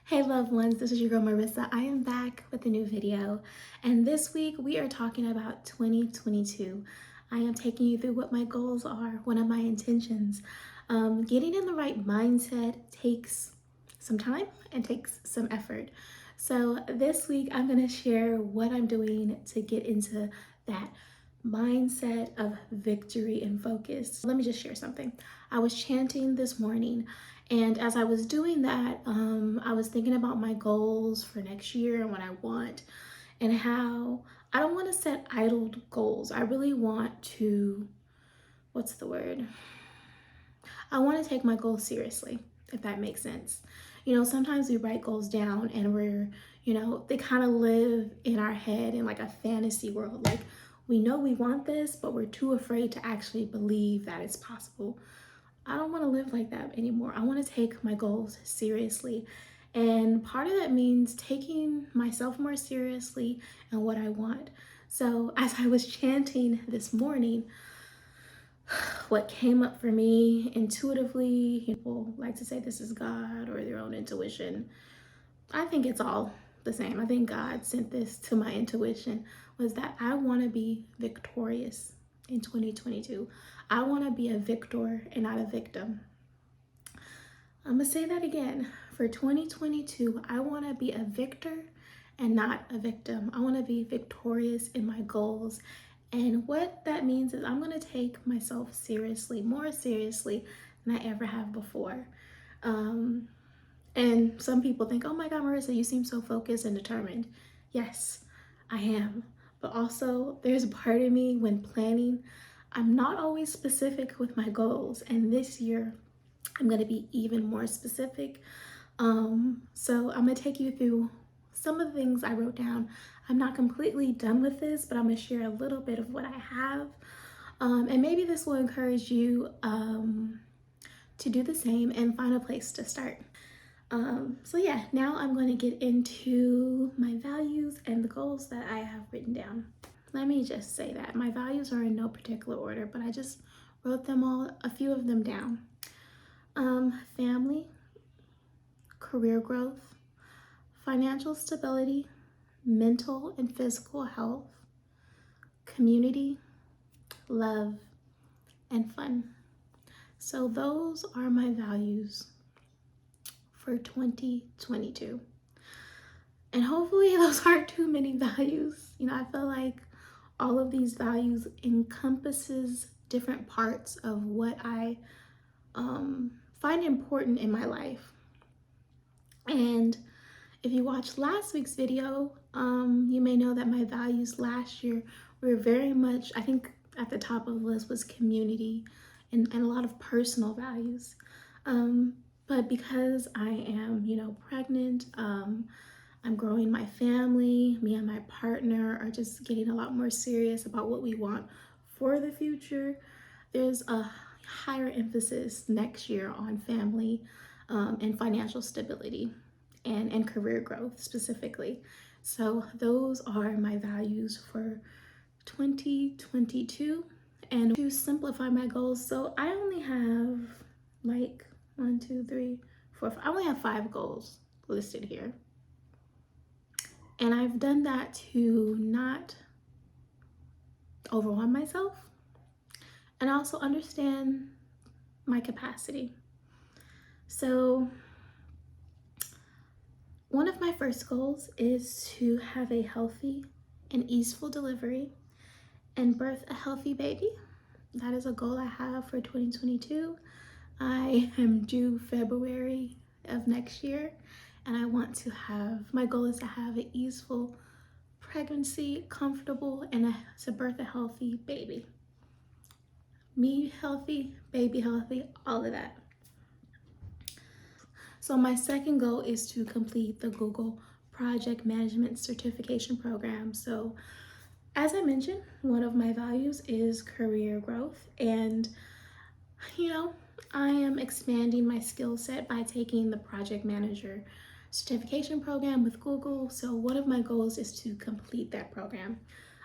Hey loved ones, this is your girl Marissa. I am back with a new video, and this week we are talking about 2022. I am taking you through what my goals are, one of my intentions. Getting in the right mindset takes some time and takes some effort. So this week I'm going to share what I'm doing to get into that mindset of victory and focus. Let me just share something. I was chanting this morning, and as I was doing that, I was thinking about my goals for next year and what I want, and how I don't want to set idle goals. I really want to, what's the word? I want to take my goals seriously, if that makes sense. Sometimes we write goals down and they kind of live in our head in like a fantasy world. Like we know we want this, but we're too afraid to actually believe that it's possible. I don't want to live like that anymore. I want to take my goals seriously. And part of that means taking myself more seriously and what I want. So as I was chanting this morning, what came up for me intuitively, people like to say this is God or their own intuition. I think it's all the same. I think God sent this to my intuition, was that I want to be victorious in 2022. I want to be a victor and not a victim. I'm going to say that again. For 2022, I want to be a victor and not a victim. I want to be victorious in my goals. And what that means is I'm going to take myself seriously, more seriously than I ever have before. And some people think, oh my God, Marissa, you seem so focused and determined. Yes, I am. But also, there's a part of me when planning, I'm not always specific with my goals. And this year, I'm going to be even more specific. So I'm going to take you through some of the things I wrote down. I'm not completely done with this, but I'm going to share a little bit of what I have. And maybe this will encourage you to do the same and find a place to start. So yeah, now I'm going to get into my values and the goals that I have written down. Let me just say that my values are in no particular order, but I just wrote them all, a few of them down. Family, career growth, financial stability, mental and physical health, community, love, and fun. So those are my values for 2022. And hopefully those aren't too many values. I feel like all of these values encompasses different parts of what I find important in my life. And if you watched last week's video, you may know that my values last year were very much, I think at the top of the list was community and a lot of personal values. But because I am, pregnant, I'm growing my family, me and my partner are just getting a lot more serious about what we want for the future. There's a higher emphasis next year on family and financial stability and career growth specifically. So those are my values for 2022. And to simplify my goals, so I only have like 1, 2, 3, 4, 5. I only have 5 goals listed here. And I've done that to not overwhelm myself and also understand my capacity. So one of my first goals is to have a healthy and easeful delivery and birth a healthy baby. That is a goal I have for 2022. I am due February of next year, and I want to my goal is to have an easeful pregnancy, comfortable, and to birth a healthy baby. Me healthy, baby healthy, all of that. So my second goal is to complete the Google Project Management Certification Program. So as I mentioned, one of my values is career growth, and I am expanding my skill set by taking the Project Manager Certification Program with Google. So one of my goals is to complete that program.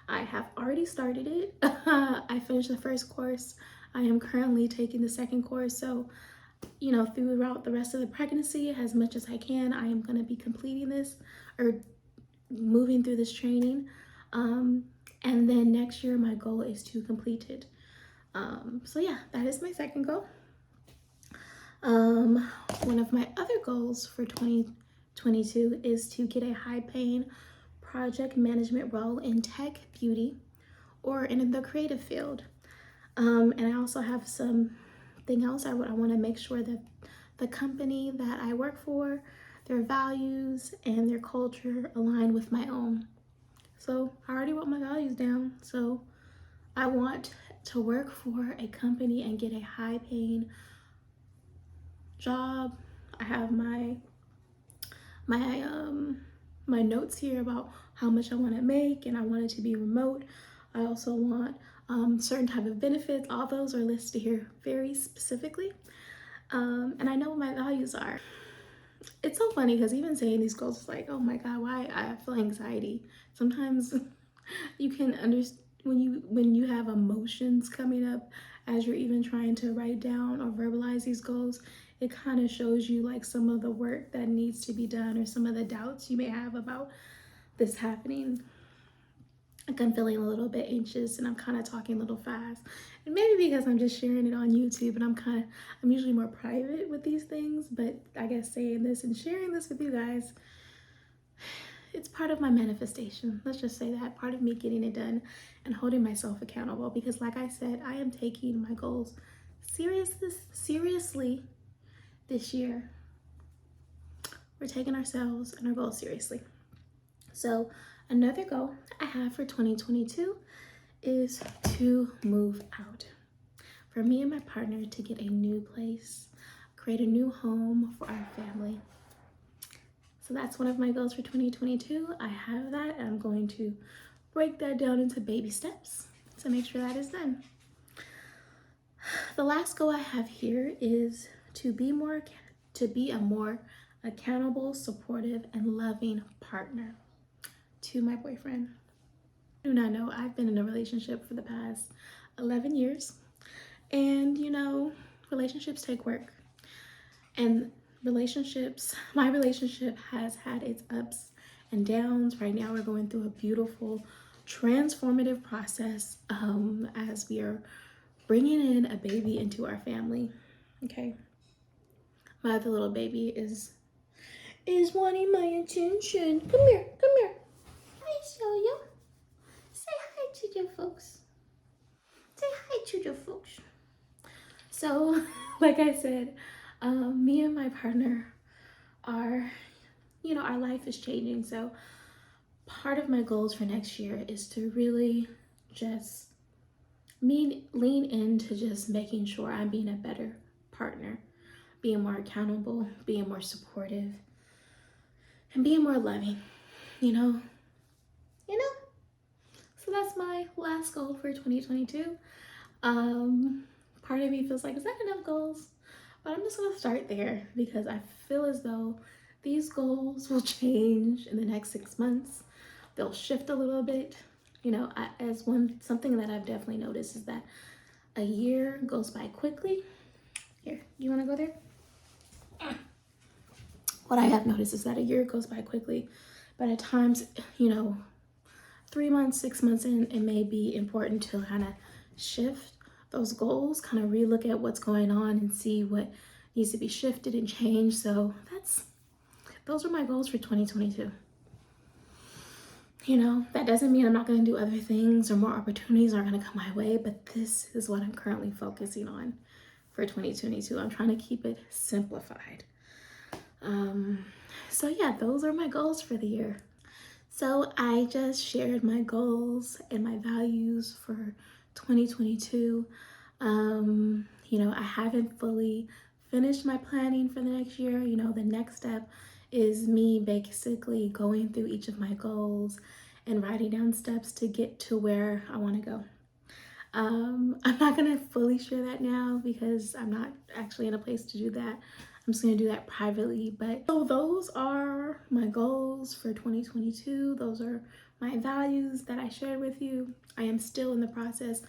I have already started it. I finished the first course. I am currently taking the second course. So you know, throughout the rest of the pregnancy, as much as I can, I am going to be completing this or moving through this training. And then next year, my goal is to complete it. So yeah, that is my second goal. One of my other goals for 2022 is to get a high-paying project management role in tech, beauty, or in the creative field. And I also have something else. I want to make sure that the company that I work for, their values and their culture align with my own. So I already wrote my values down. So I want to work for a company and get a high-paying job. I have my my notes here about how much I want to make, and I want it to be remote. I also want certain type of benefits. All those are listed here very specifically. And I know what my values are. It's so funny because even saying these goals is like, oh my God, why I feel anxiety. Sometimes you can understand when you have emotions coming up as you're even trying to write down or verbalize these goals. It kind of shows you like some of the work that needs to be done or some of the doubts you may have about this happening. Like I'm feeling a little bit anxious and I'm kind of talking a little fast. And maybe because I'm just sharing it on YouTube and I'm usually more private with these things, but I guess saying this and sharing this with you guys, it's part of my manifestation. Let's just say that, part of me getting it done and holding myself accountable, because like I said, I am taking my goals seriously this year. We're taking ourselves and our goals seriously. So another goal I have for 2022 is to move out. For me and my partner to get a new place, create a new home for our family. So that's one of my goals for 2022. I have that, and I'm going to break that down into baby steps to make sure that is done. The last goal I have here is to be a more accountable, supportive, and loving partner to my boyfriend. I do not know, I've been in a relationship for the past 11 years, and you know, relationships take work. And my relationship has had its ups and downs. Right now we're going through a beautiful transformative process as we are bringing in a baby into our family. Okay, my other little baby is wanting my attention. Come here. Hi, Celia. Say hi to the folks. Say hi to the folks. So, like I said, me and my partner are, you know, our life is changing. So part of my goals for next year is to really just lean into just making sure I'm being a better partner, being more accountable, being more supportive, and being more loving, you know? So that's my last goal for 2022. Part of me feels like, is that enough goals? But I'm just gonna start there because I feel as though these goals will change in the next 6 months. They'll shift a little bit. You know, something that I've definitely noticed is that a year goes by quickly. Here, you wanna go there? What I have noticed is that a year goes by quickly, but at times, you know, 3 months, 6 months in, it may be important to kind of shift those goals, kind of relook at what's going on and see what needs to be shifted and changed. So those are my goals for 2022. You know, that doesn't mean I'm not going to do other things or more opportunities aren't going to come my way, but this is what I'm currently focusing on for 2022. I'm trying to keep it simplified. So yeah, those are my goals for the year. So I just shared my goals and my values for 2022. You know, I haven't fully finished my planning for the next year. You know, the next step is me basically going through each of my goals and writing down steps to get to where I want to go. I'm not gonna fully share that now because I'm not actually in a place to do that. I'm just gonna do that privately. But so those are my goals for 2022. Those are my values that I shared with you. I am still in the process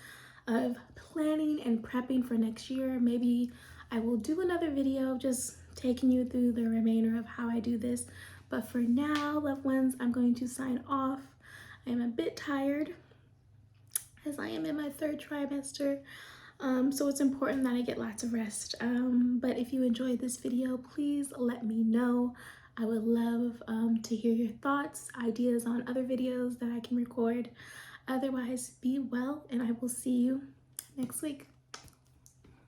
of planning and prepping for next year. Maybe I will do another video just taking you through the remainder of how I do this. But for now, loved ones, I'm going to sign off. I am a bit tired as I am in my 3rd trimester. So it's important that I get lots of rest. But if you enjoyed this video, please let me know. I would love to hear your thoughts, ideas on other videos that I can record. Otherwise, be well, and I will see you next week.